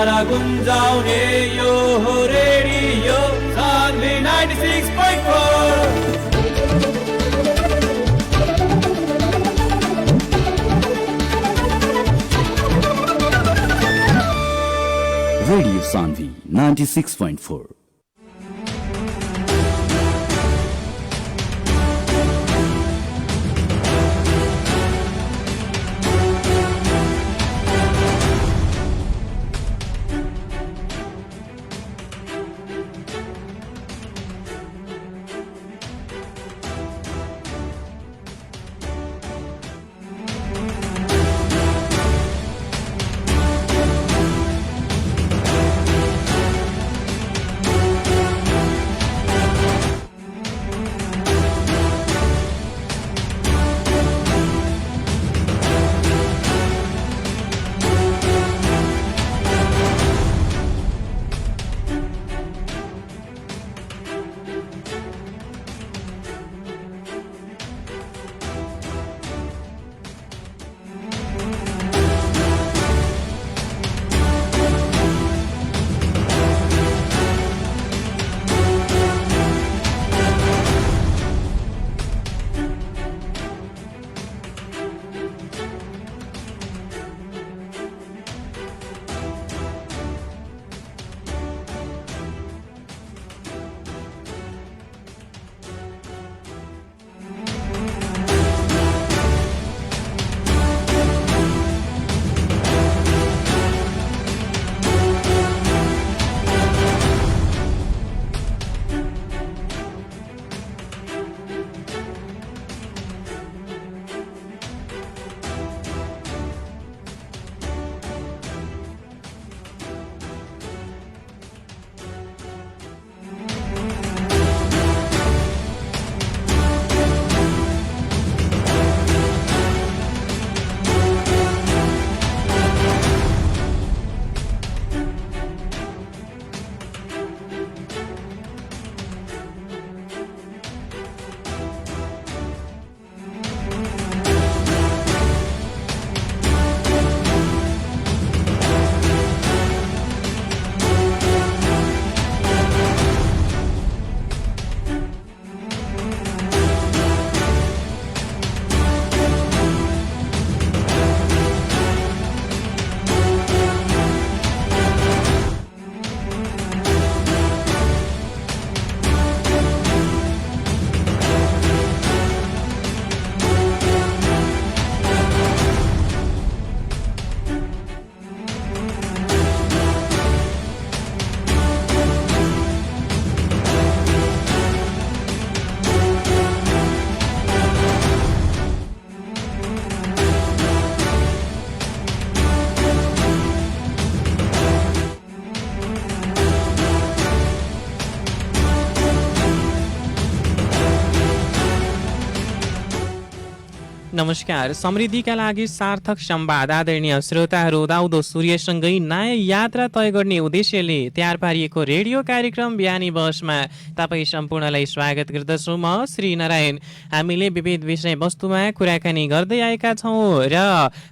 सारा गुन्जाउने यो हो रेडियो सान्वी 96.4। Radio Sanvi 96.4। नमस्कार। समृद्धिका लागि सार्थक संवाद आदरणीय श्रोताहरू, उदाउँदो सूर्यसँगै नयाँ यात्रा तय गर्ने उद्देश्यले तयार पारिएको रेडियो कार्यक्रम बिहानी बसमा तपाईँ सम्पूर्णलाई स्वागत गर्दछु। म श्री नारायण। हामीले विविध विषयवस्तुमा कुराकानी गर्दै आएका छौँ र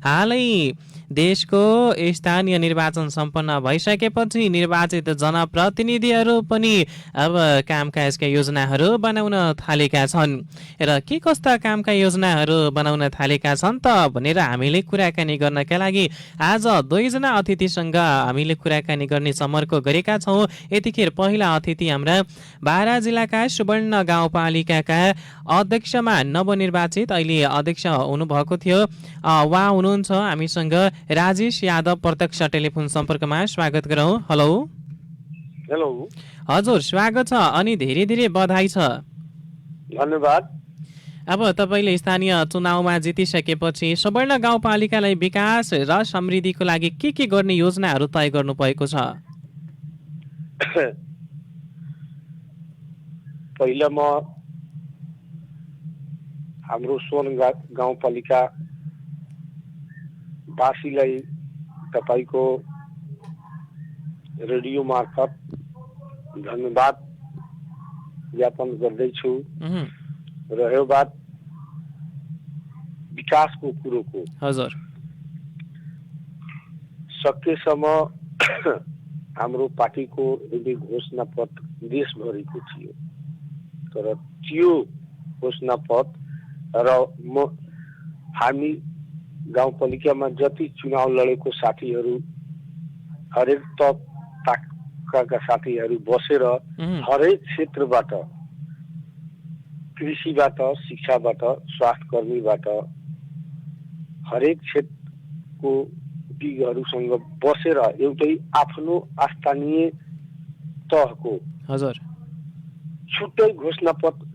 हालै देशको स्थानीय निर्वाचन सम्पन्न भइसकेपछि निर्वाचित जनप्रतिनिधिहरू पनि अब कामकाजका योजनाहरू बनाउन थालेका छन् र के कस्ता कामका योजनाहरू बनाउन थालेका छन् त भनेर हामीले कुराकानी गर्नका लागि आज दुईजना अतिथिसँग हामीले कुराकानी गर्ने समर्को गरेका छौँ। यतिखेर पहिला अतिथि हाम्रा बारा जिल्लाका सुवर्ण गाउँपालिकाका अध्यक्षमा नवनिर्वाचित अहिले अध्यक्ष हुनुभएको थियो उहाँ हुनुहुन्छ हामीसँग राजेश यादव। प्रत्यक्ष टेलिफोन सम्पर्कमा स्वागत गरौँ। हेलो। हेलो हजुर स्वागत छ अनि धेरै धेरै बधाई छ। धन्यवाद। अब तपाईँले स्थानीय चुनावमा जितिसकेपछि सुवर्ण गाउँपालिकालाई विकास र समृद्धिको लागि के गर्ने योजनाहरू तय गर्नु भएको छ? पहिला म हाम्रो सुवर्ण गाउँपालिका वासीलाई तपाईको रेडियो मार्फत धन्यवाद ज्ञापन गर्दैछु। रह्यो बात विकासको कुरोको, हजुर, सकेसम्म हाम्रो पार्टीको एउटै घोषणा पत्र देशभरिको थियो, तर त्यो घोषणा पत्र र हामी गाउँपालिकामा जति चुनाव लडेको साथीहरू, हरेक तबकाका साथीहरू बसेर हरेक क्षेत्रबाट, कृषिबाट, शिक्षाबाट, स्वास्थ्य कर्मीबाट, हरेक क्षेत्रको विज्ञहरूसँग बसेर एउटै आफ्नो स्थानीय तहको हजुर छुट्टै घोषणा पत्र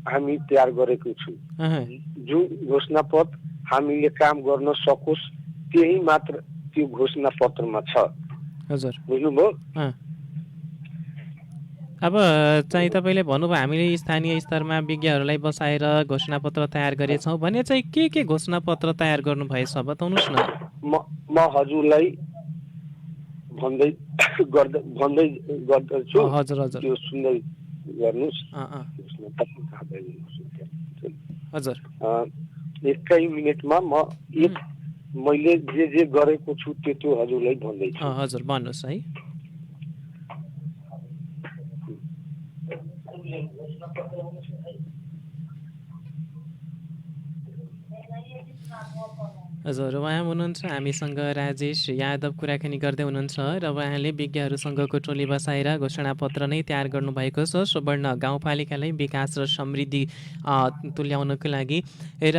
हामी तयार गरेको छु। जुन घोषणा पत्र हामीले काम गर्न सकोस् त्यही मात्र त्यो घोषणा पत्रमा छ। हजुर बुझ्नुभयो? अब चाहिँ तपाईँले भन्नुभयो हामीले स्थानीय स्तरमा विज्ञहरूलाई बसाएर घोषणापत्र तयार गरेछौँ भने चाहिँ के घोषणापत्र तयार गर्नुभएछ बताउनुहोस् न। म हजुरलाई भन्दै गर्दछु। हजुर हजुर त्यो सुन्दै गर्नुहोस्। हजुर 1 मिनेटमा मैले जे गरेको छु त्यो हजुरलाई भन्दैछु। हजुर भन्नुहोस् है। हजुर उहाँ हुनुहुन्छ हामीसँग राजेश यादव कुराकानी गर्दै हुनुहुन्छ र उहाँले विज्ञहरूसँगको टोली बसाएर घोषणापत्र नै तयार गर्नुभएको छ सुवर्ण गाउँपालिकालाई विकास र समृद्धि तुल्याउनको लागि र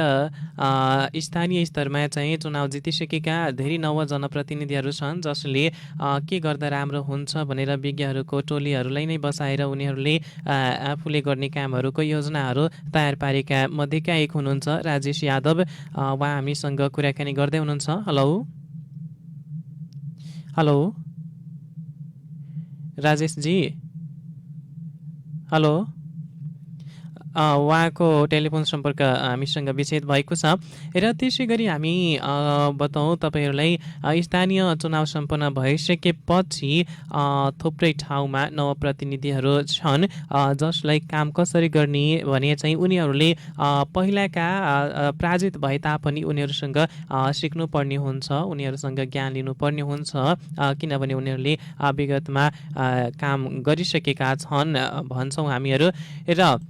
स्थानीय स्तरमा चाहिँ चुनाव जितिसकेका धेरै नव जनप्रतिनिधिहरू छन् जसले के गर्दा राम्रो हुन्छ भनेर विज्ञहरूको टोलीहरूलाई नै बसाएर उनीहरूले आफूले गर्ने कामहरूको योजनाहरू तयार पारेका मध्येका एक हुनुहुन्छ राजेश यादव। उहाँ हामीसँग कुराकानी गर्दै हुनुहुन्छ। Hello hello Rajeshji, hello. उहाँको टेलिफोन सम्पर्क हामीसँग विच्छेद भएको छ र त्यसै गरी हामी बताउँ तपाईँहरूलाई स्थानीय चुनाव सम्पन्न भइसकेपछि थुप्रै ठाउँमा नवप्रतिनिधिहरू छन् जसलाई काम कसरी गर्ने भने चाहिँ उनीहरूले पहिलाका पराजित भए तापनि उनीहरूसँग सिक्नुपर्ने हुन्छ, उनीहरूसँग ज्ञान लिनुपर्ने हुन्छ किनभने उनीहरूले विगतमा काम गरिसकेका छन् भन्छौँ हामीहरू। र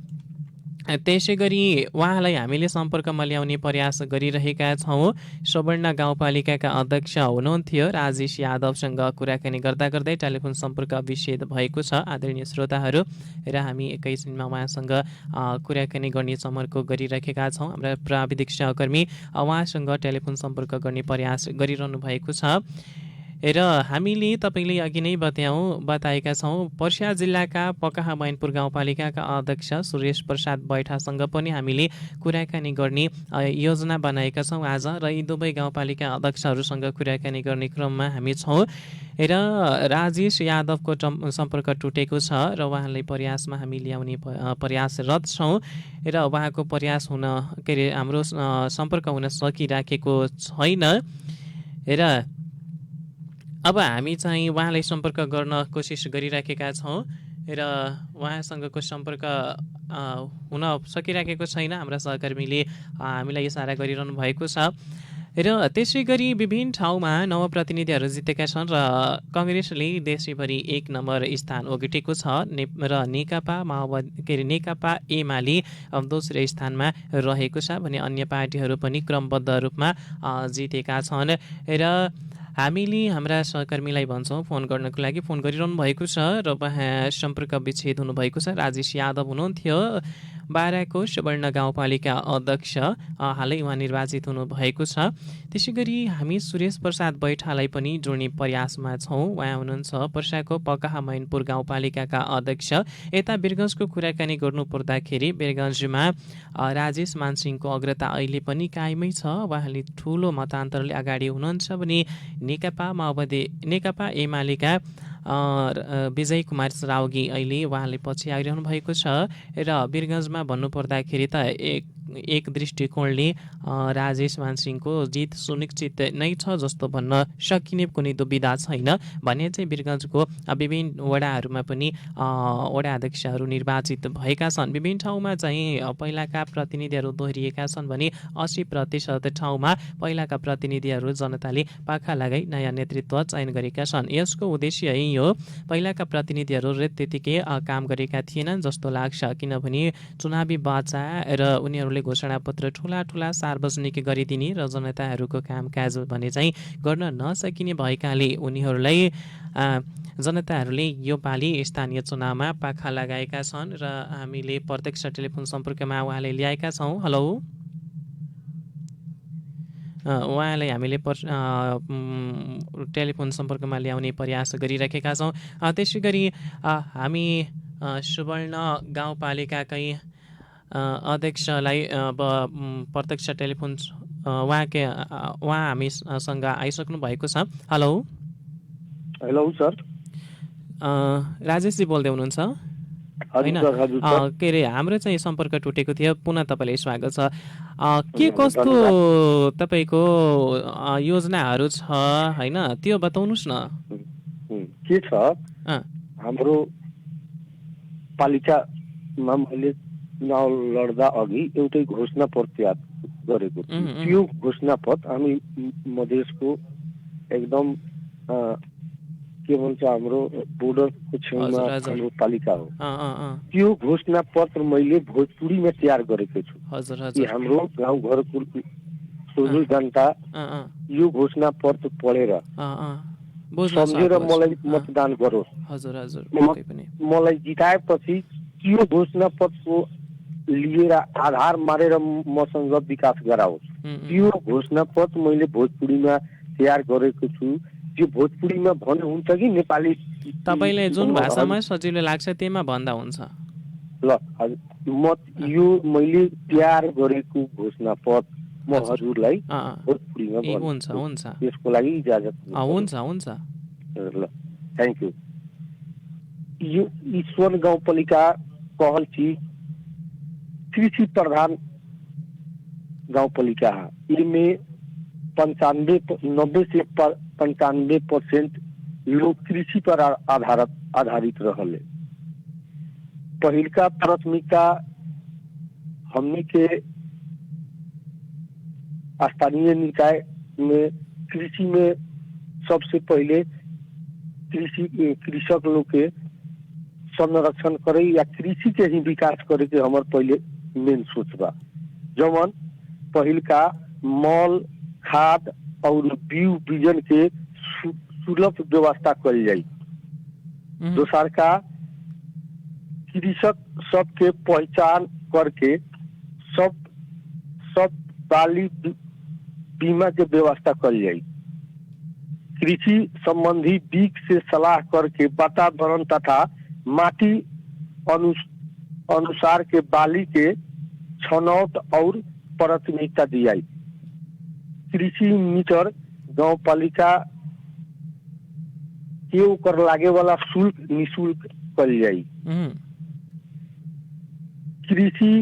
त्यसै गरी उहाँलाई हामीले सम्पर्कमा ल्याउने प्रयास गरिरहेका छौँ। सुवर्ण गाउँपालिकाका अध्यक्ष हुनुहुन्थ्यो राजेश यादवसँग कुराकानी गर्दा गर्दै टेलिफोन सम्पर्क विच्छेद भएको छ आदरणीय श्रोताहरू र हामी एकैछिनमा उहाँसँग कुराकानी गर्ने सम्पर्क गरिरहेका छौँ। हाम्रा प्राविधिक सहकर्मी उहाँसँग टेलिफोन सम्पर्क गर्ने प्रयास गरिरहनु भएको छ र हामीले तपाईँले अघि नै बताएका छौँ पर्सा जिल्लाका पकाहा मैनपुर गाउँपालिकाका अध्यक्ष सुरेश प्रसाद बैठासँग पनि हामीले कुराकानी गर्ने योजना बनाएका छौँ आज र यी दुवै गाउँपालिका अध्यक्षहरूसँग कुराकानी गर्ने क्रममा हामी छौँ र राजेश यादवको सम्पर्क टुटेको छ र उहाँलाई प्रयासमा हामी ल्याउने प्रयासरत छौँ र उहाँको प्रयास हुन हाम्रो सम्पर्क हुन सकिराखेको छैन र अब हामी चाहिँ उहाँलाई सम्पर्क गर्न कोसिस गरिराखेका छौँ र उहाँसँगको सम्पर्क हुन सकिराखेको छैन। हाम्रा सहकर्मीले हामीलाई इसारा गरिरहनु भएको छ र त्यसै गरी विभिन्न ठाउँमा नवप्रतिनिधिहरू जितेका छन् र कङ्ग्रेसले देशैभरि 1 नम्बर स्थान ओगटेको छ र नेकपा एमाले दोस्रो स्थानमा रहेको छ भने अन्य पार्टीहरू पनि क्रमबद्ध रूपमा जितेका छन् र हामीले हाम्रा सहकर्मीलाई भन्छौँ फोन गर्नको लागि फोन गरिरहनु भएको छ र उहाँ सम्पर्क विच्छेद हुनुभएको छ। राजेश यादव हुनुहुन्थ्यो बाराको सुवर्ण गाउँपालिका अध्यक्ष, हालै उहाँ निर्वाचित हुनुभएको छ। त्यसै गरी हामी सुरेश प्रसाद बैठालाई पनि जोड्ने प्रयासमा छौँ। उहाँ हुनुहुन्छ पर्साको पकाहा मैनपुर गाउँपालिकाका अध्यक्ष। यता वीरगञ्जको कुराकानी गर्नु पर्दाखेरि वीरगञ्जमा राजेश मानसिंहको अग्रता अहिले पनि कायमै छ। उहाँले ठुलो मतान्तरले अगाडि हुनुहुन्छ भने नेकपा एमालेका विजय कुमार राउगी अहिले उहाँले पछि आइरहनु भएको छ र वीरगञ्जमा भन्नुपर्दाखेरि त एक दृष्टिकोणले राजेश मानसिंहको जित सुनिश्चित नै छ जस्तो भन्न सकिने कुनै दुविधा छैन भने चाहिँ वीरगञ्जको विभिन्न वडाहरूमा पनि वडा अध्यक्षहरू निर्वाचित भएका छन्। विभिन्न ठाउँमा चाहिँ पहिलाका प्रतिनिधिहरू दोहोरिएका छन् भने 80% ठाउँमा पहिलाका प्रतिनिधिहरू जनताले पाखा लगाई नयाँ नेतृत्व चयन गरेका छन्। यसको उद्देश्य यही हो, पहिलाका प्रतिनिधिहरू त्यतिकै काम गरेका थिएनन् जस्तो लाग्छ, किनभने चुनावी बाचा र उनीहरूले घोषणापत्र ठुला सार्वजनिक गरिदिने र जनताहरूको कामकाज भने चाहिँ गर्न नसकिने भएकाले उनीहरूलाई जनताहरूले यो पालि स्थानीय चुनावमा पाखा लगाएका छन् र हामीले प्रत्यक्ष टेलिफोन सम्पर्कमा उहाँले ल्याएका छौँ। हेलो, उहाँलाई हामीले टेलिफोन सम्पर्कमा ल्याउने प्रयास गरिरहेका छौँ। त्यसै गरी हामी सुवर्ण गाउँपालिकाकै अध्यक्षलाई अब प्रत्यक्ष टेलिफोन उहाँ हामीसँग आइसक्नु भएको छ। हेलो सर, राजेशजी बोल्दै हुनुहुन्छ होइन? के अरे हाम्रो चाहिँ सम्पर्क टुटेको थियो, पुनः तपाईँलाई स्वागत छ। के कस्तो तपाईँको योजनाहरू छ होइन, त्यो बताउनुहोस् न। के छ हाम्रो पालिकामा मैले चुनाव लड्दा अघि एउटै घोषणा पत्र तयार गरेको थियो। त्यो घोषणा पत्र हामी मधेसको एकदम के भन्छ हाम्रो बोर्डरको छेउमा हाम्रो पालिका हो। त्यो घोषणा पत्र मैले भोजपुरीमा तयार गरेको छु कि हाम्रो गाउँघरको सोझो जनता यो घोषणा पत्र पढेर सम्झेर मलाई मतदान गरोस्। मलाई जिताएपछि त्यो घोषणा पत्रको लिएर आधार मारेर मसँग विकास गराओस्। त्यो घोषणा पत्र मैले भोजपुरीमा तयार गरेको छु। त्यो भोजपुरीमा भन्नु हुन्छ कि नेपाली? तपाईलाई जुन भाषामा सजिलो लाग्छ त्यहीमा भन्दा हुन्छ। ल म यो मैले तयार गरेको घोषणा पत्र म हजुरलाई भोजपुरीमा हुन्छ हुन्छ यसको लागि इजाजत हुन्छ हुन्छ। ल थ्याङ्क यू। यो ईश्वर गाउँपालिका कहलची कृषि प्रधान गाउँपालिका है। इनमें 90 से 95% लोग कृषि पर आधारित रहले। पहिलका प्राथमिकता हमने के स्थानीय निकाय में कृषि में सबसे पहले कृषक लोग के संरक्षण करे या कृषि के ही विकास करे के हमार पहले मेन सोच बा। जवन पहिलका मल खाद और बीज बीजन के सुलभ व्यवस्था कल जाई। दोसर का कृषक सबके पहचान करके सब बाली बीमा के व्यवस्था कल जाई। कृषि संबंधी बीज से सलाह करके वातावरण तथा माटी अनुसार के बाली के छनौट और प्राथमिकता दियाई। कृषि मीटर गांव पालिका के ऊपर लागे वाला शुल्क निःशुल्क कल जाई। कृषि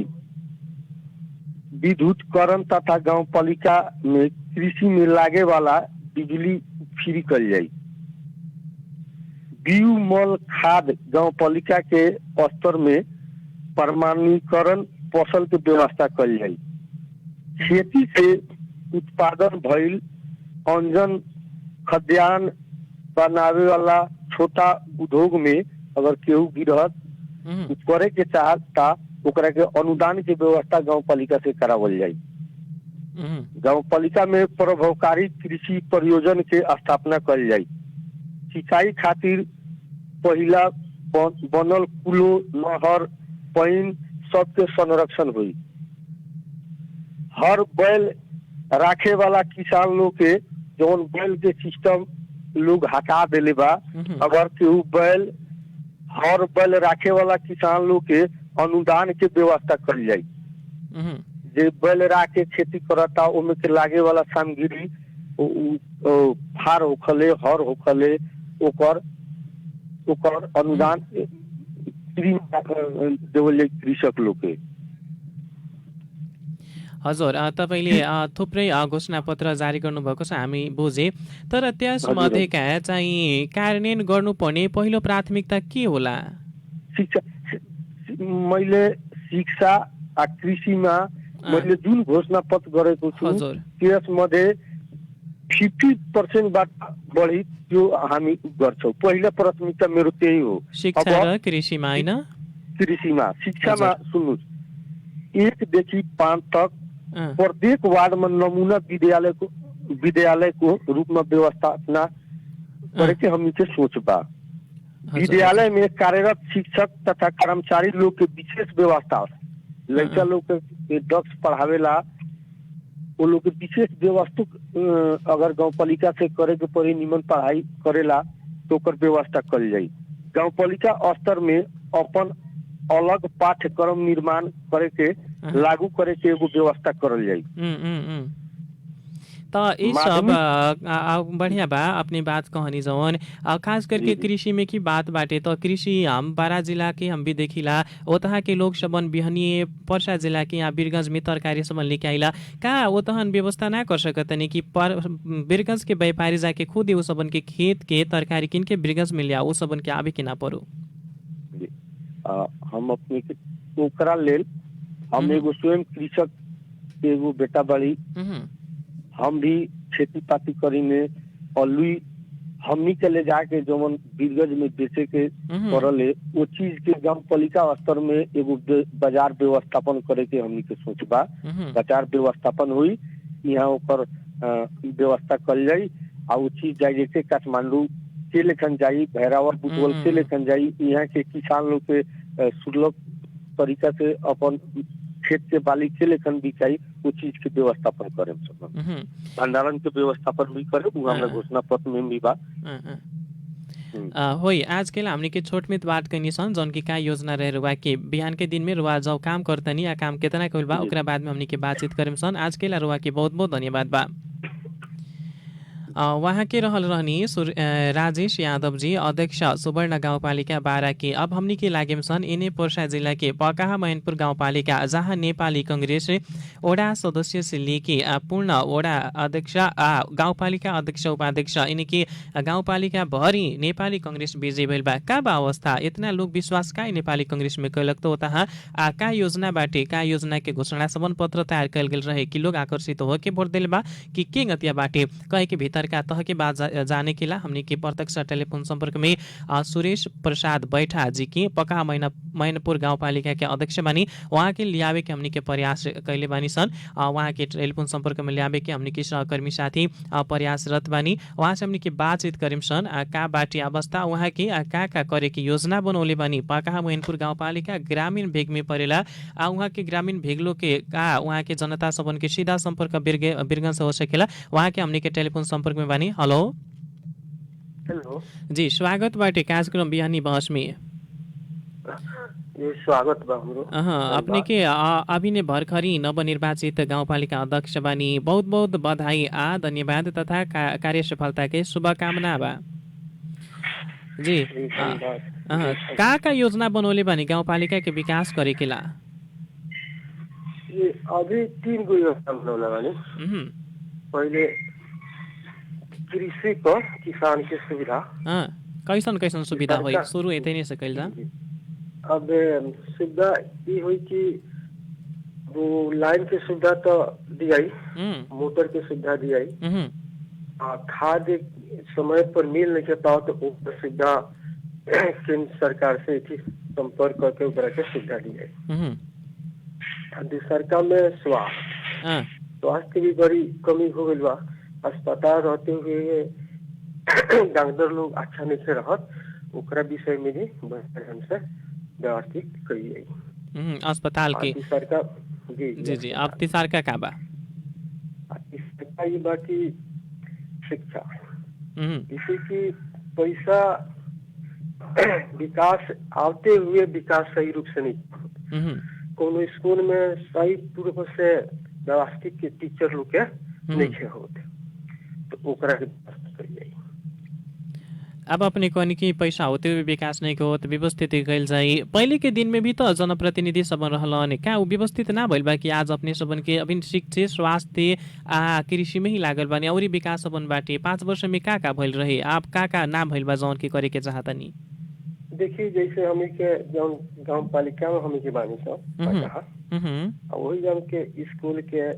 विद्युतीकरण तथा गांव पालिका में कृषि में लागे वाला बिजली फ्री कल जाई। बीउ मल खाद गांव पालिका के स्तर में प्रमाणीकरण फसल के व्यवस्था कल जाई। खेती से उत्पादन भइल अंजन खाद्यान्न बनावे वाला छोटा उद्योग में अगर केहू गिरहत करे के चाहता ओकरा के अनुदान के व्यवस्था गांव पालिका से करावल जाई। गांव पालिका में प्रभावकारी कृषि परियोजना के स्थापना कल जाई। सिंचाई खातिर पहिला बनल कुलो नहर पैन सबके संरक्षण हुई। हर बैल राखे वाला किसान लोग के जौन बैल के सिस्टम लोग हटा देले बा। अगर केहू बैल हर बैल राखे वाला किसान लोग के अनुदान के व्यवस्था कल जाई। जे बैल राख के खेती करता ओमे के लागे वाला सामग्री फार होखले हर होखले ओकर अनुदान देवल जाई कृषक लोग के। हजुर तपाईँले थुप्रै घोषणापत्र जारी गर्नुभएको छ हामी बुझे, तर त्यसमध्येका चाहिँ कार्यान्वयन गर्नुपर्ने पहिलो प्राथमिकता के होला? शिक्षा मैले शिक्षा कृषिमा मैले जुन घोषणा पत्र गरेको छु त्यसमध्ये 50% बाट बढी त्यो हामी गर्छौँ। पहिलो प्राथमिकता मेरो त्यही हो, शिक्षा र कृषिमा हैन? कृषिमा। शिक्षामा सुन्नुहोस्, 1 देखि 5 तक प्रत्येक वार्डमा नमूना विद्यालयको रूपमा व्यवस्थापना करे के हमनी के सोच बा। विद्यालय में कार्यरत शिक्षक तथा कर्मचारी लोग के विशेष व्यवस्था, लड़का लोग के ड्रग्स पढ़ावेला वो लोग के विशेष व्यवस्था अगर गांव पालिका से करे के पड़ी निमन पढ़ाई करेला तो ओकर व्यवस्था कल जाई। गांव पालिका स्तर में अपन अलग पाठ्यक्रम निर्माण करे के लागू करे के एगो व्यवस्था करल जाई। तो ये सब बढ़िया बा अपनी बात कहनी जवन खास करके कृषि में की बात बाटे। तो कृषि हम बारा जिला के हम भी देखिला ओतहा के लोग सबन बिहनी पर्सा जिला के यहाँ बीरगंज में तरकारी सबन लेके आइला का ओतहन व्यवस्था ना कर सकतनी कि बीरगंज के व्यापारी जाके खुद वो सबन के खेत के तरकारी किन के बीरगंज में लिया वो सबन के आवे के ना पड़ो। हम अपने ओकरा लेल हम एगो स्वयं कृषक एगो बेटा बड़ी, हम भी खेती पाती करेंगे और लुई हमनी के ले जाके जवन बीरगंज में बेचे के पड़ल है वो चीज के गांव पालिका स्तर में एगो बाजार व्यवस्थापन करे के हमनी के सोचबा। बाजार व्यवस्थापन हुई यहाँ ओकर व्यवस्था कल जाई और वो चीज जाए जैसे काठमांडू के लेखन जाई, भैरावर बुटवल के लेखन जाई। यहाँ के किसान लोग के सुलभ तरीका से अपन खेत के बाली के लेखन बिकाई वो चीज के व्यवस्थापन करे, भंडारण के व्यवस्थापन भी करे वो हमरा घोषणा पत्र में भी बा। होई आज के हमने के छोट में बात करनी सन जौन की का योजना रहे रुआ के बिहान के दिन में रुआ जाओ काम करतनी या काम कितना कइल बा ओकरा बाद में हमने के बातचीत करेम सन। आज के रुआ के बहुत बहुत धन्यवाद बा। वहाँ के रहल रहनी राजेश यादव जी, अध्यक्ष सुवर्ण गाउँपालिका 12 के। अब हमनी के लागेम सन इने पर्सा जिला के पकाहा मैनपुर गाउँपालिका जहाँ नेपाली कांग्रेस ओडा सदस्य से लेके पूर्ण ओडा अध्यक्ष गाउँपालिका अध्यक्ष उपाध्यक्ष इने के गाउँपालिका भरी नेपाली कांग्रेस विजय भइल बा। का बा अवस्था इतना लोग विश्वास का नेपाली कांग्रेस में कैलक तो तहाँ का योजना बाटे का योजना के घोषणा सबन पत्र तैयार कैल गेल रहे कि लोग आकर्षित हो के वोट दिल बा कि के गतिया बाटे कहे के भीतर का तह के बाद जाने के ला हमने के प्रत्यक्ष टेलीफोन संपर्क में सुरेश प्रसाद बैठा जी की पका मैनपुर गाउँपालिका के अध्यक्ष बानी। वहाँ के लियावे के हमने के प्रयास कैले बानी सन। वहाँ के टेलीफोन संपर्क में लियावे के हमने के सहकर्मी साथी प्रयासरत बानी। वहाँ से हमने के बातचीत करेम सन का बाटी अवस्था वहाँ की का करे की योजना बनौले बानी। पका मैनपुर गाउँपालिका ग्रामीण भेग में परेला वहाँ के ग्रामीण भेगलो के का वहाँ के जनता सबन के सीधा संपर्क बीरगंज से हो सकेला। वहाँ के हमने के टेलीफोन संपर्क में बानी। हेलो हेलो जी, स्वागत बाटे कार्यक्रम बिहानी बहस में। ये स्वागत बा हमरो। अपने के अभी ने भर्खरी नवनिर्वाचित गाउँपालिका अध्यक्ष बानी, बहुत बहुत बधाई आ धन्यवाद तथा कार्य सफलता के शुभकामना बा जी। का योजना बनौले बानी गाउँपालिका के विकास करे के ला? ये अभी 3 गो योजना बनौले बानी। पहले कृषि को किसान के सुविधा कैसन कैसन सुविधा होई शुरू एते नहीं सकल जा। अब सुविधा ये हुई कि वो लाइन की सुविधा तो दियाई, मोटर की सुविधा दियाई, खाद समय पर मिल नहीं पाओ तो सुविधा केंद्र सरकार से संपर्क करके ऊपर के सुविधा दियाई। दूसरा में स्वास्थ्य की भी बड़ी कमी हो गई बा। अस्पताल रहते हुए डॉक्टर लोग अच्छा नहीं से रहत ओकरा विषय में भी ढंग से व्यवस्थित करी जाए अस्पताल के सरकार। जी जी जी। अब तीसरा का बा ये बाकी शिक्षा इसी की पैसा विकास आते हुए विकास सही रूप से नहीं कोनो स्कूल में सही रूप से व्यवस्थित के टीचर लोग के नहीं होते तो ओकरा के अब अपने कहनी कि पैसा होते हुए विकास नहीं हो तो व्यवस्थित कैल जाए। पहले के दिन में भी तो जनप्रतिनिधि सब रहल क्या वो व्यवस्थित ना भइल बा कि आज अपने सबन के अभी शिक्षा स्वास्थ्य कृषि में ही लागल बानी और विकास सबन बाटे 5 वर्ष में का भइल रहे आप का ना भइल बा जौन के करे के चाहतनी। देखिए जैसे हमी के जौन गांव पालिका में हमी के बानी सब वही जन के स्कूल के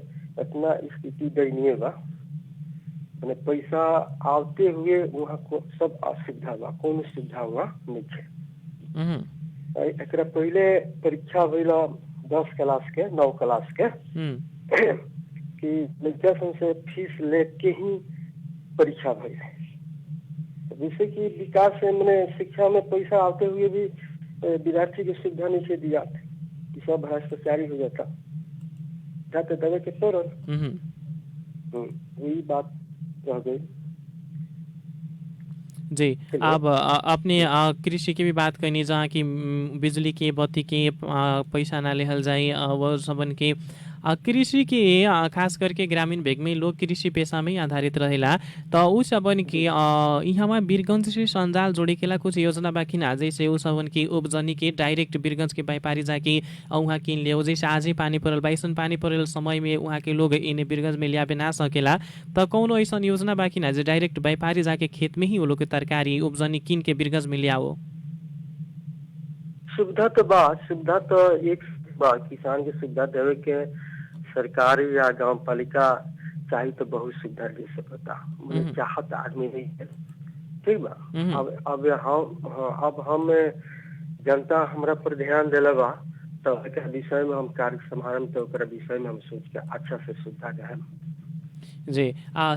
इतना स्थिति दयनीय बा, मैंने पैसा आते हुए वहाँ को सब असुविधा बा, कौन सुविधा हुआ नहीं है। एकरा पहले परीक्षा भइला 10 क्लास के 9 क्लास के कि लड़का से फीस लेके ही परीक्षा भइल है। जैसे कि विकास से मैंने शिक्षा में पैसा आते हुए भी विद्यार्थी की सुविधा नहीं से दिया, सब भ्रष्टाचारी हो जाता जाते दबे के तोरण वही बात रह गई। जी अब अपने कृषि की भी बात करनी जहाँ की बिजली के बत्ती के पैसा ना लेहल जाए वो सबन के कृषि के खास करके ग्रामीण भेग में लोग कृषि पेशा में आधारित रहेला तो उ सबन के यहाँ वीरगंज से संजाल जोड़े के ला कुछ योजना बाकी ना जैसे उ सबन की उपजनी के डायरेक्ट वीरगंज के व्यापारी जाके वहाँ किन ले जैसे आज ही पानी पड़ल बाइसन पानी पड़ल समय में वहाँ के लोग इन्हें वीरगंज में लिया ना सकेला तो कौनो ऐसा योजना बाकी ना जो डायरेक्ट व्यापारी जाके खेत में ही वो लोग के तरकारी उपजनी किन के वीरगंज में लियाओ। सुविधा तो एक किसान के सुविधा देवे के सरकारी या गांव पालिका चाहिए तो बहुत सुविधा दे सकता, मुझे चाहत आदमी नहीं है, ठीक बा। अब हम जनता हमरा पर ध्यान दिला बा तो विषय में हम कार्य संभालम तो विषय में हम सोच के अच्छा से सुविधा दे। जी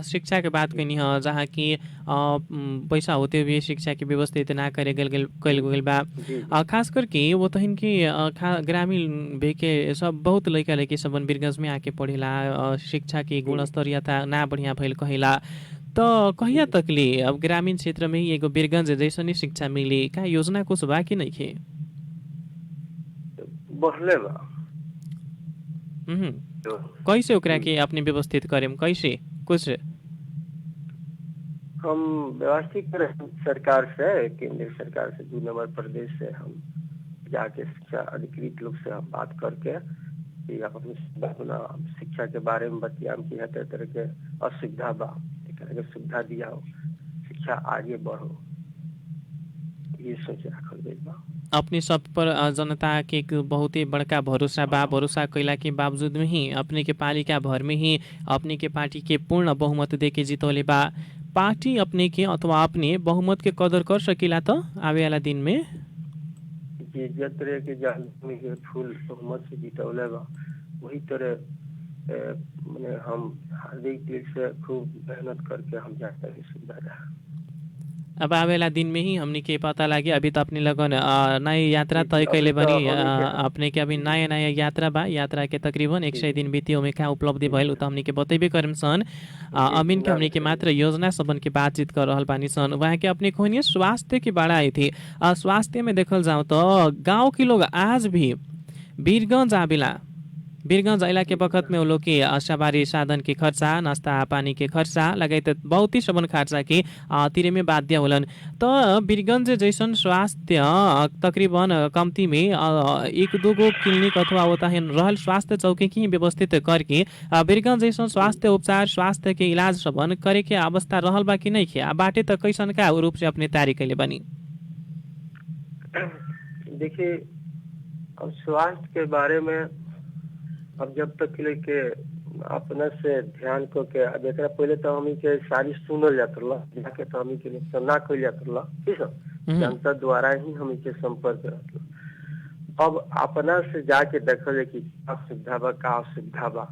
शिक्षा के बात कनी है जहाँ की पैसा होते हुए शिक्षा की व्यवस्थित ना करे कल गल बा खास करके वो तो इनकी ग्रामीण के सब बहुत लड़का लड़की सब वीरगंज में आके पढ़ेला शिक्षा की गुणस्तरीयता ना बढ़िया भइल कहेला तो कहिया तक ले अब ग्रामीण क्षेत्र में ही एगो वीरगंज जैसन शिक्षा मिली का योजना कुछ बा कि नहीं खे बढ़ले बा कैसे ओकरा के अपने व्यवस्थित करें कैसे कुछ हम व्यवस्थित करें सरकार से केंद्र सरकार से 2 नंबर प्रदेश से हम जाके शिक्षा अधिकृत लोग से हम बात करके कि अपनी शिक्षा के बारे में बतियाम की है तरह के असुविधा बा के सुविधा दिया हो शिक्षा आगे बढ़ो ये सोच रखल गई बा। अपने सब पर जनता के एक बहुत ही बड़का भरोसा बा भरोसा कैला के बावजूद में ही अपने के पालिका भर में ही अपने के पार्टी के पूर्ण बहुमत दे के जीतौले बा पार्टी अपने के अथवा अपने बहुमत के कदर कर सकेला तो आवे वाला दिन में जी जिस तरह के जान के फूल बहुमत से जीतौले बा वही तरह मैंने हम हार्दिक दिल से खूब मेहनत करके हम जाते हैं सुविधा रहा। अब आवेला दिन में ही हमने के पता लगे अभी तो अपने लगन नए यात्रा तय कैले बनी अपने के अभी नया यात्रा बा यात्रा के तकरीबन 100 दिन बीती में क्या उपलब्धि भइल तो हमने के बतेबे करम सन अमीन के हमने के मात्र योजना सबन के बातचीत कर रहल बानी सन वहाँ के अपने खोनिए स्वास्थ्य की बाढ़ आई थी स्वास्थ्य में देखल जाओ तो गाँव के लोग आज भी वीरगंज आवेला वीरगंज अला के बखत में वो लोग के सवारी साधन के खर्चा नाश्ता पानी के खर्चा लगायत बहुत ही सबन खर्चा के तिरे में बाध्य होलन तो वीरगंज जैसन स्वास्थ्य तकरीबन कम्ती में 1-2 गो क्लिनिक अथवा होता है रहल स्वास्थ्य चौकी की व्यवस्थित करके वीरगंज जैसन स्वास्थ्य उपचार स्वास्थ्य के इलाज सबन करे के अवस्था रहल बा कि नहीं खे बाटे तो कैसन का रूप से अपने तैयारी कैले बनी। देखिए अब स्वास्थ्य के बारे में अब जब तक लेके अपने से ध्यान को के अब एक पहले तो हमी के सारी सुनल जाता जाके तो हमी के ना कल जाता ठीक है जनता द्वारा ही हमी के संपर्क रहता अब अपना से जाके देखल कि का सुविधा बा का असुविधा बा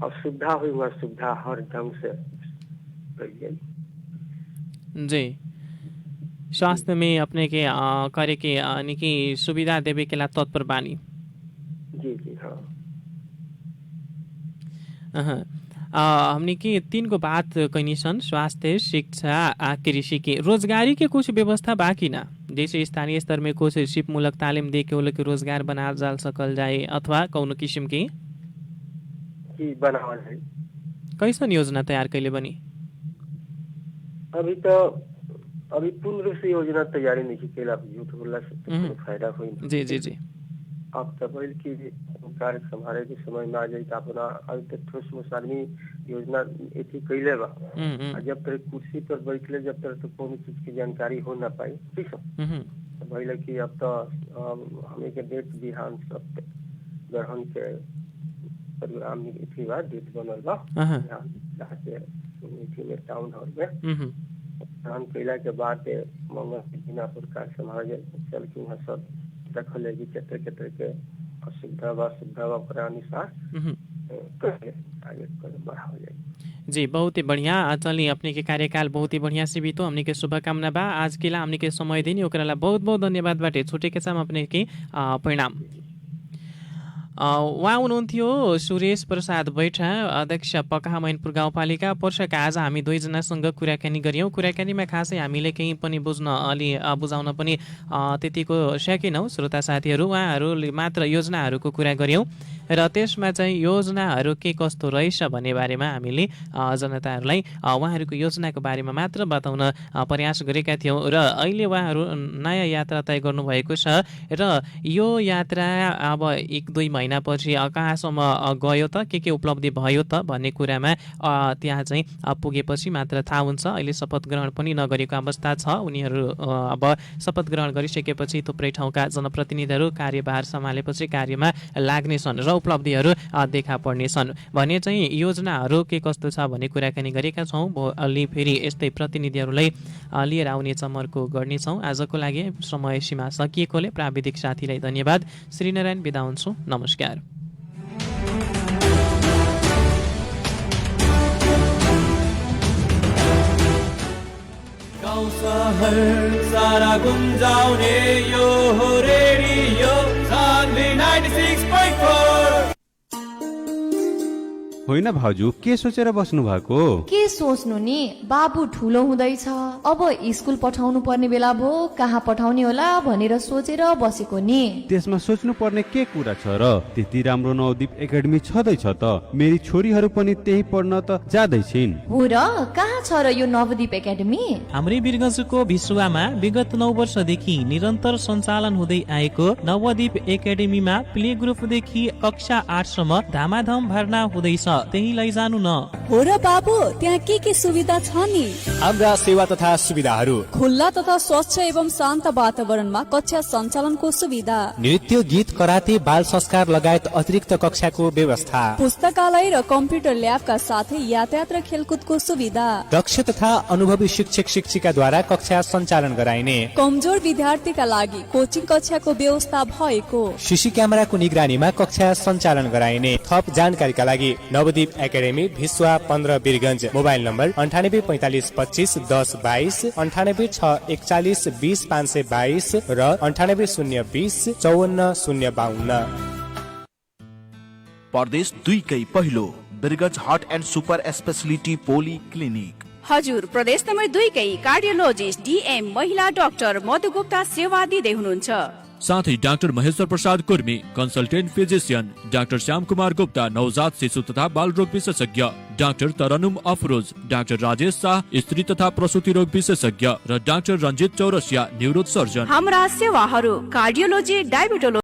अब सुविधा हुई वहाँ सुविधा हर ढंग से जी स्वास्थ्य में अपने के करे के यानी कि सुविधा देवे के ला तत्पर बानी। जी जी हाँ हमने की 3 गो बात कहनी सन स्वास्थ्य शिक्षा कृषि के रोजगारी के कुछ व्यवस्था बाकी ना जैसे स्थानीय स्तर में कुछ सिप मूलक तालीम दे के वो लोग के रोजगार बना जा सकल जाए अथवा कौनो किस्म की बनावल है कैसन योजना तैयार कैले बनी अभी तो अभी पूर्ण रूप से योजना तैयारी नहीं केला झूठ बोलला से तो फायदा होई ना। जी जी जी अब तबल की कार्य संभाले के समय में आ जाए तो अपना अभी तक ठोस ठोस आदमी योजना एथी कैले बा। जब तक कुर्सी पर बैठले जब तक तो कोनो चीज की जानकारी हो ना पाई ठीक है। तो भइले कि अब तो हमें के डेट बिहान सब ग्रहण के प्रोग्राम में एथी बा डेट बनल बा यहाँ के मीटिंग में टाउन हॉल में ग्रहण कैला के बाद मंगल बिना प्रकार संभाल चल के वहाँ सब रखल लगी केते केते के असुविधा बा सुविधा बा ओकरा अनुसार आगे बढ़ावल जाए। जी बहुत ही बढ़िया। चलिए अपने के कार्यकाल बहुत ही बढ़िया से बीतो। हमने के शुभकामना बा आज के ला हमने के समय दिनी ओकरा ला बहुत बहुत धन्यवाद बाटे। छुटे के साथ अपने के परिणाम उहाँ हुनुहुन्थ्यो सुरेश प्रसाद बैठा अध्यक्ष पकहा मैनपुर गाउँपालिका पर्षका। आज हामी दुईजनासँग कुराकानी गऱ्यौँ। कुराकानीमा खासै हामीले केही पनि बुझाउन पनि त्यतिको सकेनौँ श्रोता साथीहरू। उहाँहरूले मात्र योजनाहरूको कुरा गऱ्यौँ र त्यसमा चाहिँ योजनाहरू के कस्तो रहेछ भन्ने बारेमा हामीले जनताहरूलाई उहाँहरूको योजनाको बारेमा मात्र बताउन प्रयास गरेका थियौँ र अहिले उहाँहरू नयाँ यात्रा तय गर्नुभएको छ र यो यात्रा अब 1-2 महिनापछि कहाँसम्म गयो त के उपलब्धि भयो त भन्ने कुरामा त्यहाँ चाहिँ पुगेपछि मात्र थाहा हुन्छ। अहिले शपथ ग्रहण पनि नगरेको अवस्था छ। उनीहरू अब शपथ ग्रहण गरिसकेपछि थुप्रै ठाउँका जनप्रतिनिधिहरू कार्यभार सम्हालेपछि कार्यमा लाग्नेछन् र उपलब्धिहरू देखा पर्नेछन् भने चाहिँ योजनाहरू के कस्तो छ भन्ने कुराकानी गरेका छौँ। अलि फेरि यस्तै प्रतिनिधिहरूलाई लिएर आउने चमर्को गर्नेछौँ। आजको लागि समय सीमा सकिएकोले प्राविधिक साथीलाई धन्यवाद। श्रीनारायण बिदा हुन्छु। नमस्कार। गाउँ सहर सारा गुन्जाउने यो हो रेडियो सान्वी 96.4। होइन भाउजू के सोचेर बस्नु भएको? के सोच्नु नि बाबु ठुलो हुँदैछ अब स्कुल पठाउनु पर्ने बेला भो कहाँ पठाउने होला भनेर सोचेर बसेको नि। त्यसमा सोच्नु पर्ने के कुरा छ र? त्यति राम्रो नवदीप एकाडेमी छँदैछ त। मेरी छोरीहरू पनि त्यही पढ्न त जाँदैछिन्। हो र कहाँ छ र यो नवदीप एकाडेमी? हाम्रै वीरगञ्जको भिसुवामा विगत 9 वर्षदेखि निरन्तर सञ्चालन हुँदै आएको नवदीप एकाडेमीमा प्ले ग्रुपदेखि कक्षा 8 सम्म धामाधम भर्ना हुँदैछ। त्यही लैजानु न। हो र बाबु त्यहाँ के सुविधा छ नि? हाम्रा सेवा तथा सुविधाहरू खुल्ला तथा स्वच्छ एवं शान्त वातावरणमा कक्षा सञ्चालनको सुविधा, नृत्य गीत कराते बाल संस्कार लगायत अतिरिक्त कक्षाको व्यवस्था, पुस्तकालय र कम्प्युटर ल्याबका साथै यातायात र खेलकुदको सुविधा, दक्ष तथा अनुभवी शिक्षक शिक्षिकाद्वारा कक्षा सञ्चालन गराइने, कमजोर विद्यार्थीका लागि कोचिङ कक्षाको व्यवस्था भएको, सीसी क्यामेराको निगरानीमा कक्षा सञ्चालन गराइने। थप जानकारीका लागि नवदीप एकाडेमी भिस्वा 15 वीरगञ्ज। मोबाइल नम्बर 9845 25 10 22, 9861 20 522 र 9820 54 052। प्रदेश 2 कै पहिलो Birgunj heart and super speciality polyclinic. हजुर प्रदेश नम्बर 2 कै कार्डियोलोजिस्ट डीएम महिला डाक्टर मधु गुप्ता सेवा दिँदै हुनुहुन्छ। साथै doctor Maheshwar Prasad Kurmi consultant physician, doctor Shyam Kumar Gupta नवजात शिशु तथा बाल रोग विशेषज्ञ, डाक्टर तरनुम अफरोज, डाक्टर राजेश शाह स्त्री तथा प्रसुति रोग विशेषज्ञ र doctor Ranjit Chaurasia neuro surgeon. हाम्रा सेवाहरू कार्डियोलोजी, डायबिटोलोजी